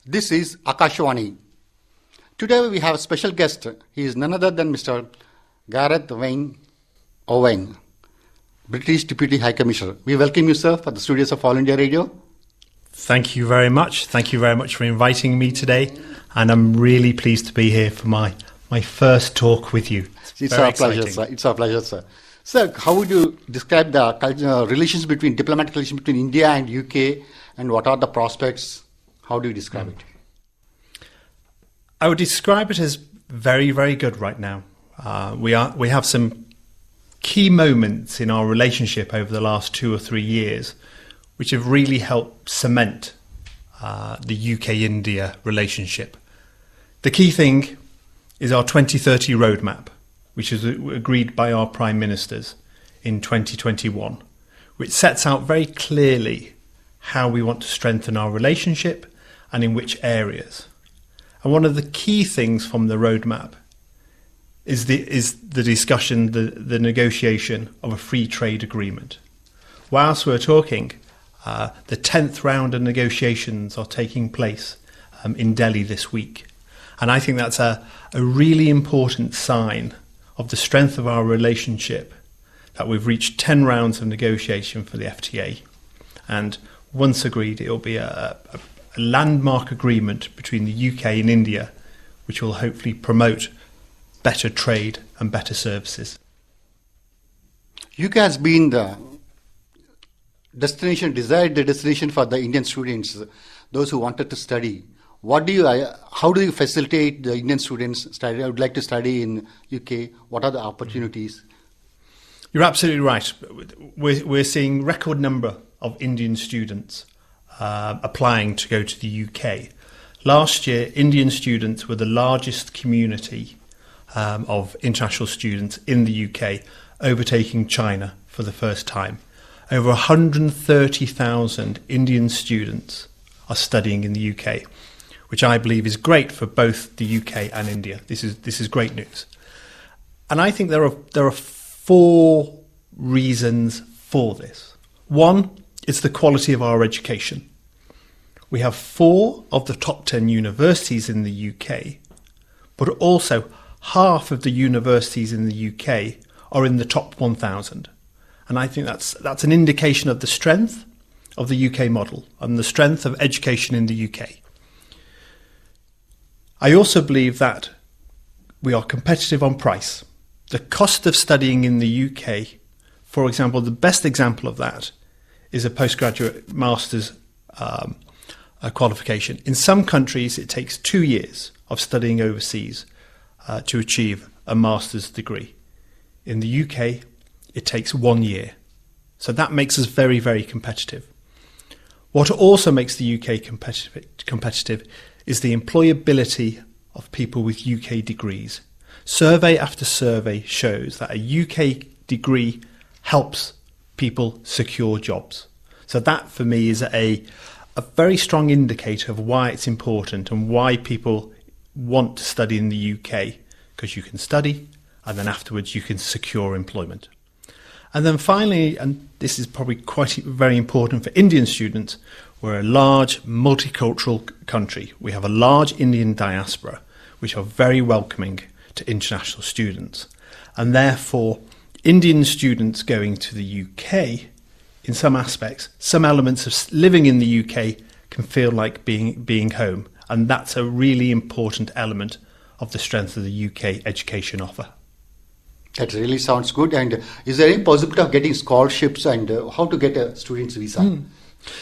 This is Akashvani. Today we have a special guest. He is none other than Mr. Gareth Wynn Owen, British Deputy High Commissioner. We welcome you, sir, for the studios of All India Radio. Thank you very much. Thank you very much for inviting me today. And I'm really pleased to be here for my first talk with you. It's our pleasure, sir. It's our pleasure, sir. Sir, how would you describe the diplomatic relations between India and UK, and what are the prospects? How do you describe it? I would describe it as very, very good right now. We have some key moments in our relationship over the last 2 or 3 years, which have really helped cement the UK-India relationship. The key thing is our 2030 roadmap, which is agreed by our Prime Ministers in 2021, which sets out very clearly how we want to strengthen our relationship and in which areas. And one of the key things from the roadmap is the discussion, the negotiation of a free trade agreement. Whilst we're talking, the 10th round of negotiations are taking place in Delhi this week. And I think that's a really important sign of the strength of our relationship, that we've reached 10 rounds of negotiation for the FTA. And once agreed, it will be a landmark agreement between the UK and India, which will hopefully promote better trade and better services. UK has been the desired destination for the Indian students, those who wanted to study. How do you facilitate the Indian students study? I would like to study in UK. What are the opportunities? You're absolutely right. We're seeing record number of Indian students applying to go to the UK. Last year, Indian students were the largest community of international students in the UK, overtaking China for the first time. Over 130,000 Indian students are studying in the UK, which I believe is great for both the UK and India. This is great news. And I think there are 4 reasons for this. One, it's the quality of our education. We have 4 of the top 10 universities in the UK, but also half of the universities in the UK are in the top 1,000. And I think that's an indication of the strength of the UK model and the strength of education in the UK. I also believe that we are competitive on price. The cost of studying in the UK, for example, the best example of that is a postgraduate master's qualification. In some countries, it takes 2 years of studying overseas to achieve a master's degree. In the UK, it takes 1 year. So that makes us very, very competitive. What also makes the UK competitive is the employability of people with UK degrees. Survey after survey shows that a UK degree helps people secure jobs. So that for me is a very strong indicator of why it's important and why people want to study in the UK, because you can study and then afterwards you can secure employment. And then finally, and this is probably very important for Indian students, we're a large multicultural country. We have a large Indian diaspora, which are very welcoming to international students. And therefore, Indian students going to the UK, in some aspects, some elements of living in the UK can feel like being home. And that's a really important element of the strength of the UK education offer. That really sounds good. And is there any possibility of getting scholarships, and how to get a student's visa?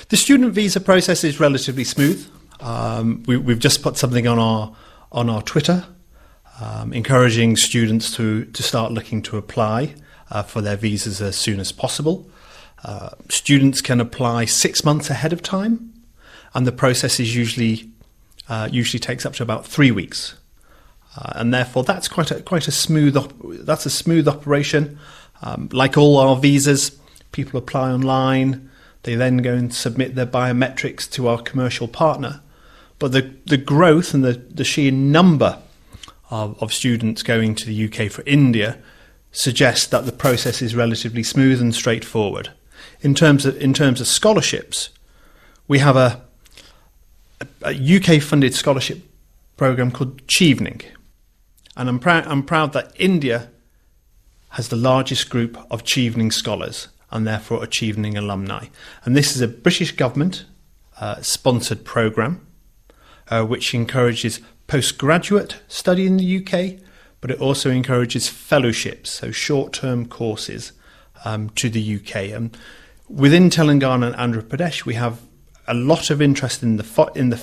The student visa process is relatively smooth. We've just put something on our Twitter, encouraging students to start looking to apply for their visas as soon as possible. Students can apply 6 months ahead of time, and the process is usually takes up to about 3 weeks. And therefore, that's quite a smooth operation. Like all our visas, people apply online. They then go and submit their biometrics to our commercial partner. But the growth and the sheer number of students going to the UK for India suggests that the process is relatively smooth and straightforward. In terms of scholarships, we have a a UK-funded scholarship program called Chevening, and I'm proud that India has the largest group of Chevening scholars and therefore a Chevening alumni. And this is a British government sponsored program which encourages postgraduate study in the UK, but it also encourages fellowships, so short-term courses to the UK. And within Telangana and Andhra Pradesh, we have a lot of interest in the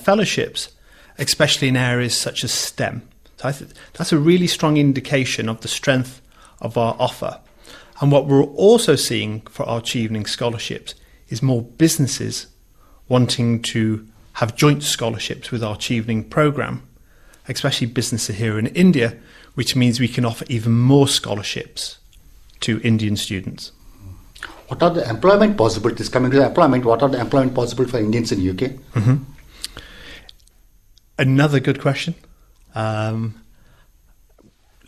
fellowships, especially in areas such as STEM. So I think that's a really strong indication of the strength of our offer. And what we're also seeing for our Chevening scholarships is more businesses wanting to have joint scholarships with our Chevening program, especially businesses here in India, which means we can offer even more scholarships to Indian students. What are the employment possibilities? Coming to the employment, what are the employment possibilities for Indians in UK? Mm-hmm. Another good question.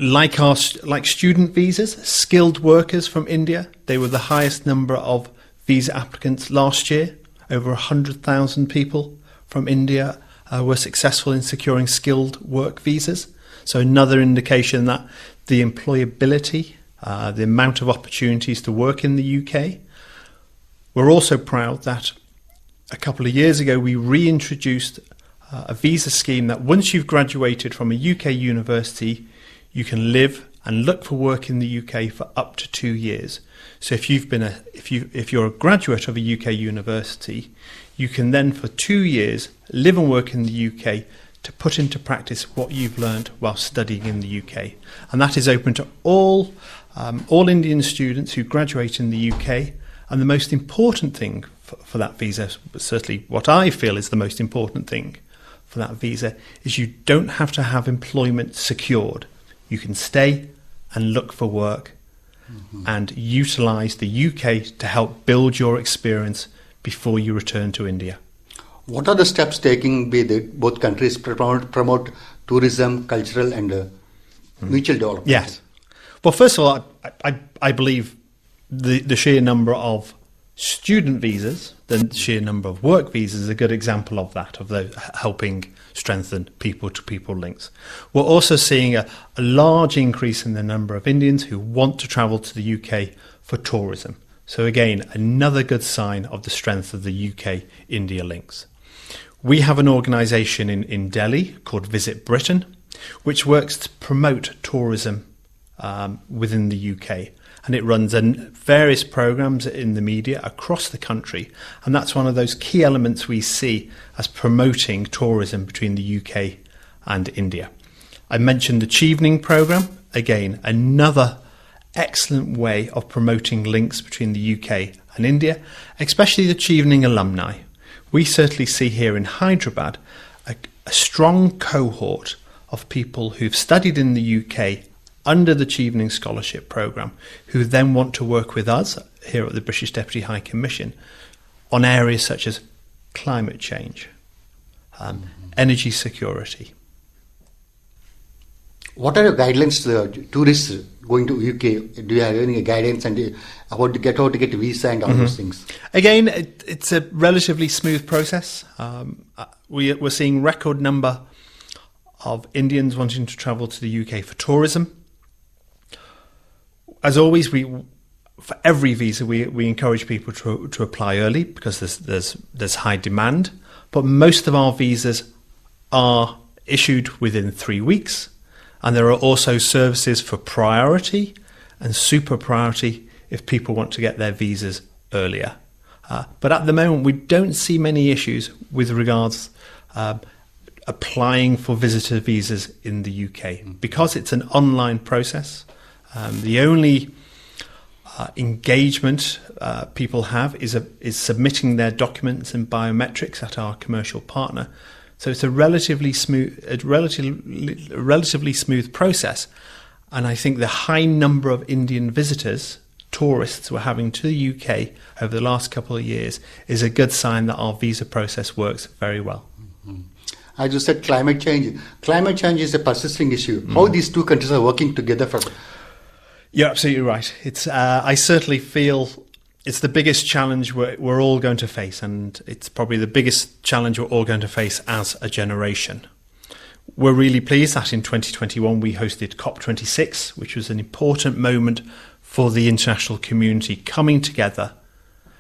Like student visas, skilled workers from India, they were the highest number of visa applicants last year. Over 100,000 people from India were successful in securing skilled work visas. So another indication that the employability, the amount of opportunities to work in the UK. We're also proud that a couple of years ago we reintroduced a visa scheme that once you've graduated from a UK university, you can live and look for work in the UK for up to 2 years. So if you're a graduate of a UK university, you can then for 2 years live and work in the UK to put into practice what you've learned while studying in the UK. And that is open to all Indian students who graduate in the UK. And the most important thing for that visa, certainly what I feel is the most important thing for that visa, is you don't have to have employment secured. You can stay and look for work and utilise the UK to help build your experience before you return to India. What are the steps taken by both countries to promote tourism, cultural and mutual development? Yes. Well, first of all, I believe the sheer number of student visas, the sheer number of work visas is a good example of that, of those helping strengthen people-to-people links. We're also seeing a large increase in the number of Indians who want to travel to the UK for tourism. So again, another good sign of the strength of the UK-India links. We have an organisation in Delhi called Visit Britain, which works to promote tourism within the UK. And it runs various programmes in the media across the country. And that's one of those key elements we see as promoting tourism between the UK and India. I mentioned the Chevening programme. Again, another excellent way of promoting links between the UK and India, especially the Chevening alumni. We certainly see here in Hyderabad a strong cohort of people who've studied in the UK under the Chevening Scholarship Programme, who then want to work with us here at the British Deputy High Commission on areas such as climate change, energy security. What are your guidelines to the tourists going to UK? Do you have any guidance and how to get a visa and all those things? Again, it's a relatively smooth process. We're seeing record number of Indians wanting to travel to the UK for tourism. As always, for every visa we encourage people to apply early because there's high demand. But most of our visas are issued within 3 weeks, and there are also services for priority and super priority if people want to get their visas earlier. But at the moment, we don't see many issues with regards applying for visitor visas in the UK because it's an online process. The only engagement people have is submitting their documents and biometrics at our commercial partner. So it's a relatively smooth process. And I think the high number of Indian visitors, tourists we're having to the UK over the last couple of years is a good sign that our visa process works very well. As you said, climate change. Climate change is a persisting issue. How these two countries are working together for? You're absolutely right. It's I certainly feel it's the biggest challenge we're all going to face, and it's probably the biggest challenge we're all going to face as a generation. We're really pleased that in 2021 we hosted COP26, which was an important moment for the international community coming together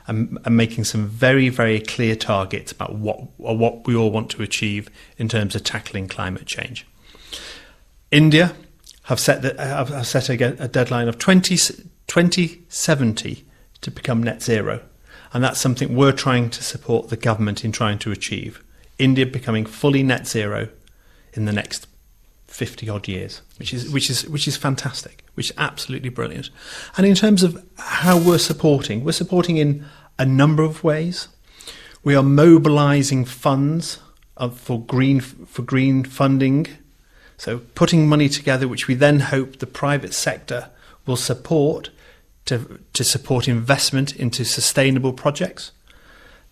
and making some very, very clear targets about what we all want to achieve in terms of tackling climate change. India have set a deadline of 2070 to become net zero, and that's something we're trying to support the government in trying to achieve. India becoming fully net zero in the next 50 odd years, which is fantastic, which is absolutely brilliant. And in terms of how we're supporting in a number of ways. We are mobilising funds for green funding, so putting money together, which we then hope the private sector will support to support investment into sustainable projects.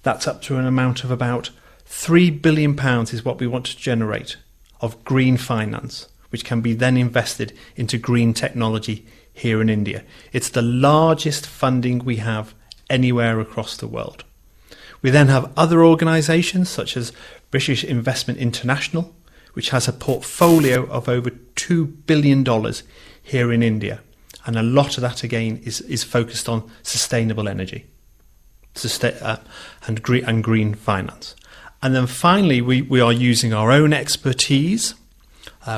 That's up to an amount of about £3 billion is what we want to generate of green finance, which can be then invested into green technology here in India. It's the largest funding we have anywhere across the world. We then have other organisations such as British Investment International, which has a portfolio of over $2 billion here in India. And a lot of that, again, is focused on sustainable energy and green finance. And then finally, we are using our own expertise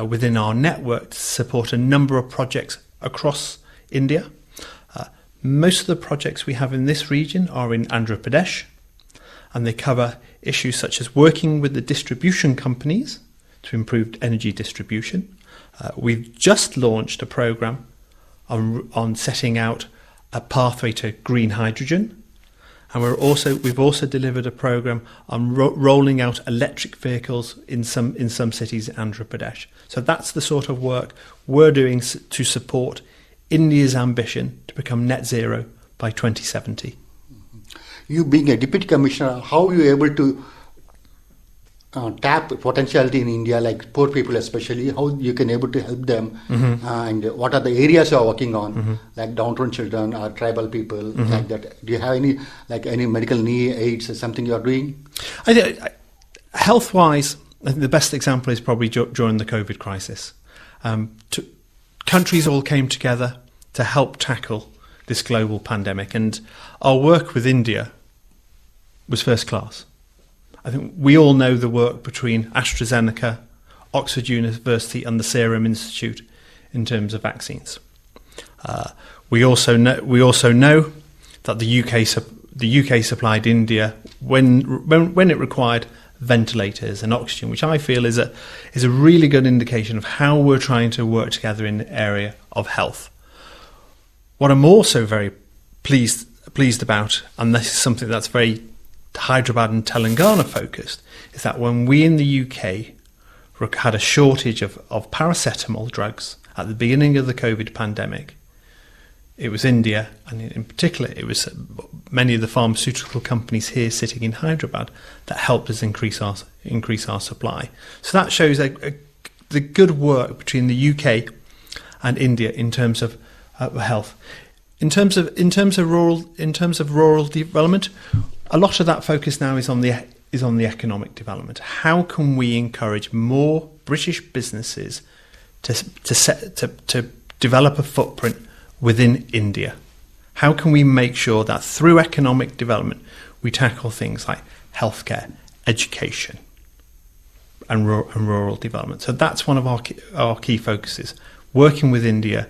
within our network to support a number of projects across India. Most of the projects we have in this region are in Andhra Pradesh, and they cover issues such as working with the distribution companies to improve energy distribution. We've just launched a programme on setting out a pathway to green hydrogen, and we've also delivered a programme on rolling out electric vehicles in some cities in Andhra Pradesh. So that's the sort of work we're doing to support India's ambition to become net zero by 2070. You being a deputy commissioner, how are you able to tap potentiality in India, like poor people especially, how you can able to help them, and what are the areas you are working on, like downtown children or tribal people, like that? Do you have any medical need aids or something you are doing? Health-wise, I think the best example is probably during the COVID crisis. Countries all came together to help tackle this global pandemic, and our work with India was first class. I think we all know the work between AstraZeneca, Oxford University and the Serum Institute in terms of vaccines. We also know that the UK supplied India when it required ventilators and oxygen, which I feel is a really good indication of how we're trying to work together in the area of health. What I'm also very pleased about, and this is something that's very Hyderabad and Telangana focused, is that when we in the UK had a shortage of paracetamol drugs at the beginning of the COVID pandemic, it was India, and in particular it was many of the pharmaceutical companies here sitting in Hyderabad that helped us increase our supply. So that shows the good work between the UK and India in terms of health. In terms of rural development, a lot of that focus now is on the economic development. How can we encourage more British businesses to develop a footprint within India? How can we make sure that through economic development we tackle things like healthcare, education and rural development? So that's one of our key focuses, working with India,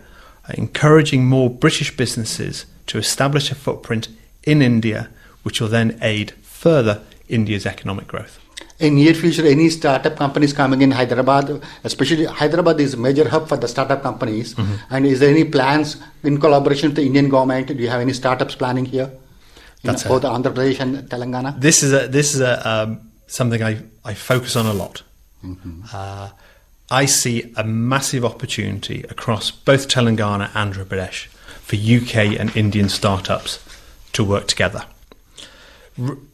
encouraging more British businesses to establish a footprint in India, which will then aid further India's economic growth. In near future, any startup companies coming in Hyderabad, especially Hyderabad is a major hub for the startup companies. And is there any plans in collaboration with the Indian government? Do you have any startups planning here? Both Andhra Pradesh and Telangana? This is something I focus on a lot. I see a massive opportunity across both Telangana and Andhra Pradesh for UK and Indian startups to work together.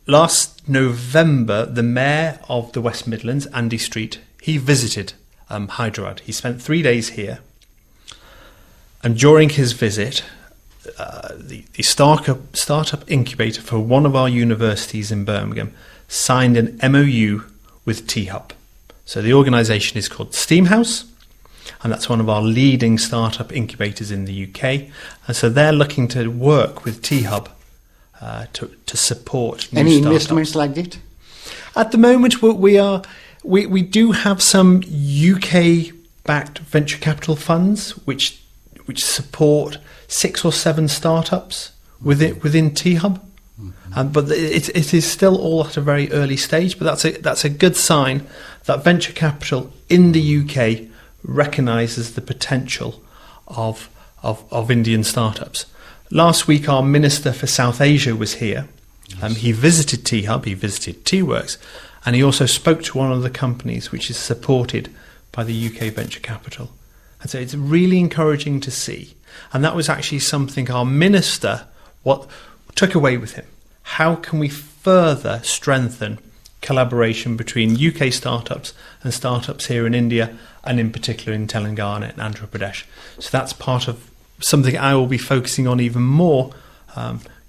Last November, the Mayor of the West Midlands, Andy Street, he visited Hyderabad. He spent 3 days here, and during his visit, the startup incubator for one of our universities in Birmingham signed an MOU with T-Hub. So the organisation is called Steamhouse, and that's one of our leading startup incubators in the UK. And so they're looking to work with T-Hub to support new Any startups. investments like that? At the moment, we do have some UK-backed venture capital funds which support 6 or 7 startups within T-Hub. But it is still all at a very early stage. But that's a good sign that venture capital in the UK recognises the potential of Indian startups. Last week, our Minister for South Asia was here. He visited T-Hub, he visited T-Works, and he also spoke to one of the companies which is supported by the UK venture capital. And so it's really encouraging to see. And that was actually something our Minister took away with him. How can we further strengthen collaboration between UK startups and startups here in India, and in particular in Telangana and Andhra Pradesh? So that's part of something I will be focusing on even more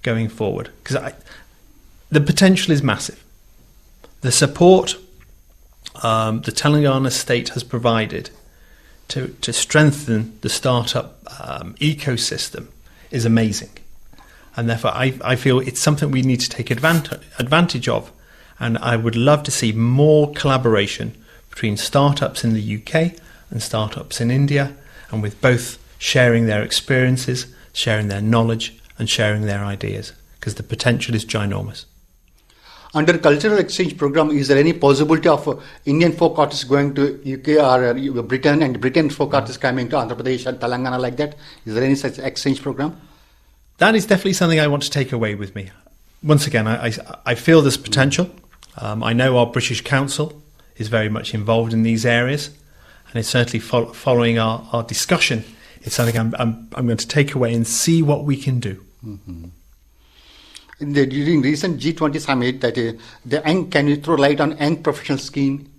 going forward, because the potential is massive. The support the Telangana state has provided to strengthen the startup ecosystem is amazing. And therefore I feel it's something we need to take advantage of. And I would love to see more collaboration between startups in the UK and startups in India, and with both sharing their experiences, sharing their knowledge, and sharing their ideas, because the potential is ginormous. Under cultural exchange program, is there any possibility of Indian folk artists going to UK or Britain, and Britain folk artists coming to Andhra Pradesh and Telangana like that? Is there any such exchange program? That is definitely something I want to take away with me. Once again, I feel there's potential. I know our British Council is very much involved in these areas, and it's certainly following our discussion. It's something I'm going to take away and see what we can do. Mm-hmm. During recent G20 summit, can you throw light on young professional scheme?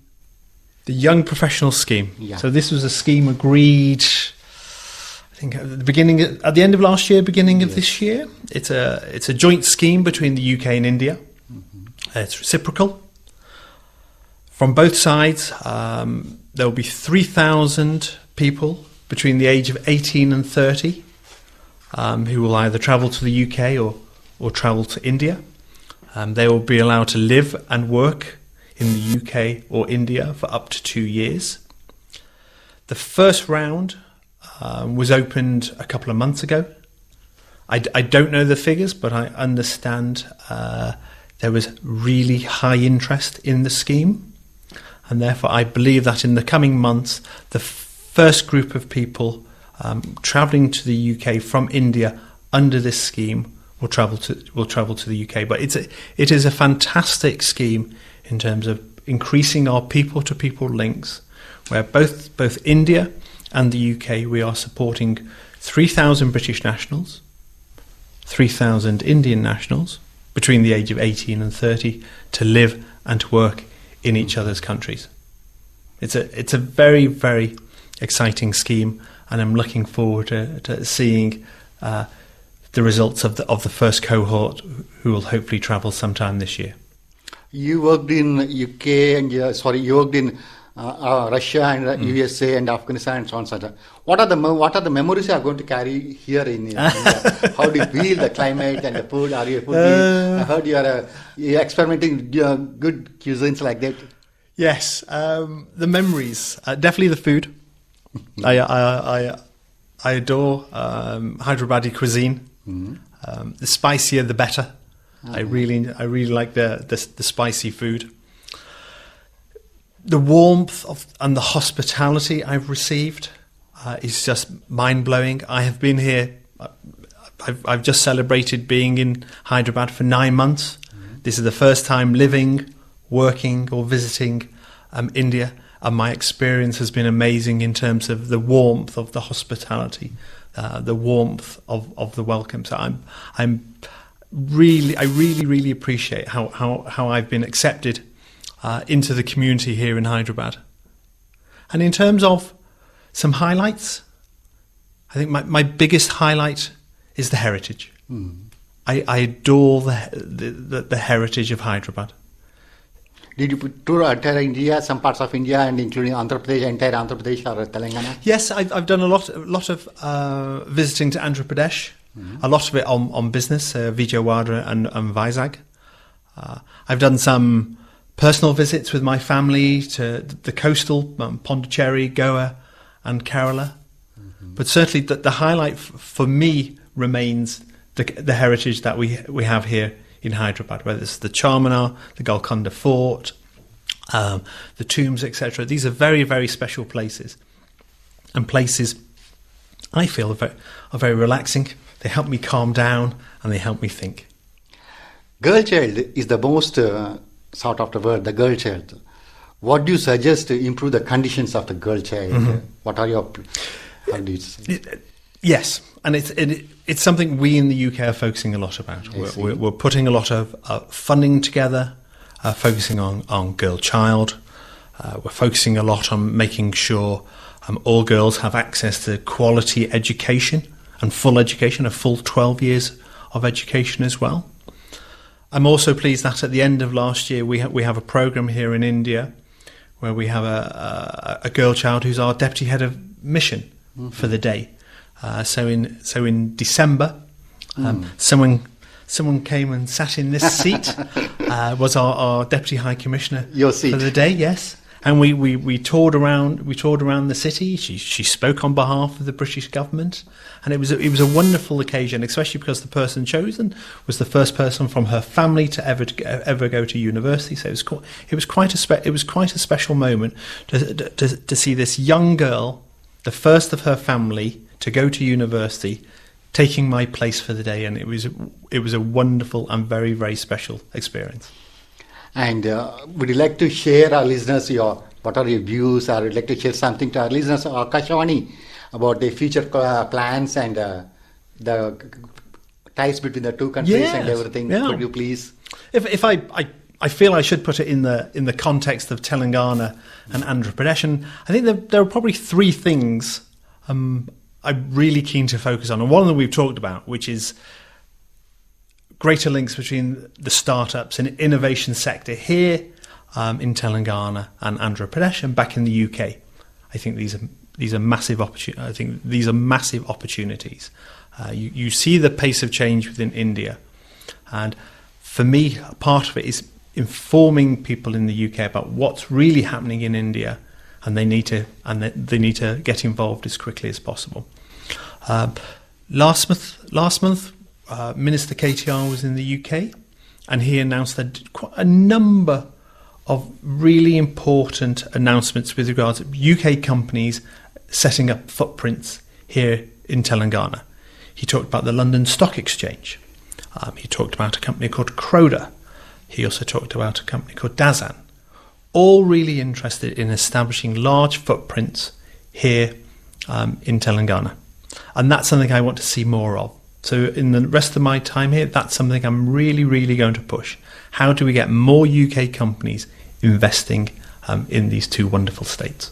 The Young Professional Scheme. Yeah. So this was a scheme agreed, I think, at the end of last year, beginning of this year. It's a joint scheme between the UK and India. Mm-hmm. It's reciprocal. From both sides, there will be 3,000 people between the age of 18 and 30 who will either travel to the UK or travel to India. They will be allowed to live and work in the UK or India for up to 2 years. The first round was opened a couple of months ago. I don't know the figures, but I understand there was really high interest in the scheme, and therefore I believe that in the coming months the first group of people travelling to the UK from India under this scheme will travel to the UK. But it is a fantastic scheme in terms of increasing our people-to-people links, where both India and the UK, we are supporting 3,000 British nationals, 3,000 Indian nationals between the age of 18 and 30 to live and to work in each other's countries. It's a very, very exciting scheme, and I'm looking forward to seeing the results of the first cohort, who will hopefully travel sometime this year. You worked in UK and you worked in Russia and USA and Afghanistan and so on and so on. What are the memories you are going to carry here in India? How do you feel the climate and the food? Are you a foodie? I heard you're experimenting good cuisines like that. Yes, the memories, definitely the food. I adore Hyderabadi cuisine. Mm-hmm. The spicier, the better. Mm-hmm. I really like the spicy food. The warmth and the hospitality I've received is just mind-blowing. I have been here. I've just celebrated being in Hyderabad for 9 months. Mm-hmm. This is the first time living, working, or visiting India, and my experience has been amazing in terms of the warmth of the hospitality, the warmth of the welcome. So I really appreciate how I've been accepted into the community here in Hyderabad. And in terms of some highlights, I think my biggest highlight is the heritage. I adore the heritage of Hyderabad. Did you tour entire India, some parts of India, and including Andhra Pradesh, entire Andhra Pradesh or Telangana? Yes, I've done a lot of visiting to Andhra Pradesh. A lot of it on business, Vijayawada and Vizag. I've done some personal visits with my family to the coastal, Pondicherry, Goa and Kerala. But certainly the highlight for me remains the heritage that we have here in Hyderabad, whether it's the Charminar, the Golconda Fort, the tombs, etc. These are very, very special places, and places I feel are very relaxing. They help me calm down and they help me think. Girl child is the most sought after word, the girl child. What do you suggest to improve the conditions of the girl child? What are your... How do you say? Yes, and it's something we in the UK are focusing a lot about. We're putting a lot of funding together, focusing on girl child. We're focusing a lot on making sure all girls have access to quality education and full education, a full 12 years of education as well. I'm also pleased that at the end of last year we have a programme here in India where we have a girl child who's our deputy head of mission for the day. So in December, someone came and sat in this seat. Was our deputy high commissioner Your seat. for the day? Yes, and we toured around. We toured around the city. She spoke on behalf of the British government, and it was a wonderful occasion, especially because the person chosen was the first person from her family to ever go to university. So it was quite a special moment to see this young girl, the first of her family to go to university, taking my place for the day, and it was a wonderful and very, very special experience. And would you like to share our listeners what are your views, or would you like to share something to our listeners of Akashvani about the future plans and the ties between the two countries and everything? Yeah. Could you please? If I feel I should put it in the context of Telangana and Andhra Pradesh, and I think there are probably three things I'm really keen to focus on, and one of them we've talked about, which is greater links between the startups and innovation sector here in Telangana and Andhra Pradesh and back in the UK. I think these are massive opportunities. You see the pace of change within India, and for me, part of it is informing people in the UK about what's really happening in India, and they need to get involved as quickly as possible. Last month, Minister KTR was in the UK, and he announced that quite a number of really important announcements with regards to UK companies setting up footprints here in Telangana. He talked about the London Stock Exchange. He talked about a company called Croda. He also talked about a company called Dazan. All really interested in establishing large footprints here in Telangana. And that's something I want to see more of. So in the rest of my time here, that's something I'm really, really going to push. How do we get more UK companies investing in these two wonderful states?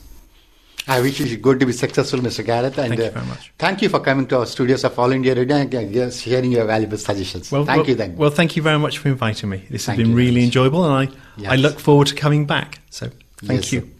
I wish you going to be successful, Mr. Gareth. And thank you very much. Thank you for coming to our studios of All India Radio and sharing your valuable suggestions. Thank you then. Well, thank you very much for inviting me. This has been really enjoyable, and I look forward to coming back. So thank you.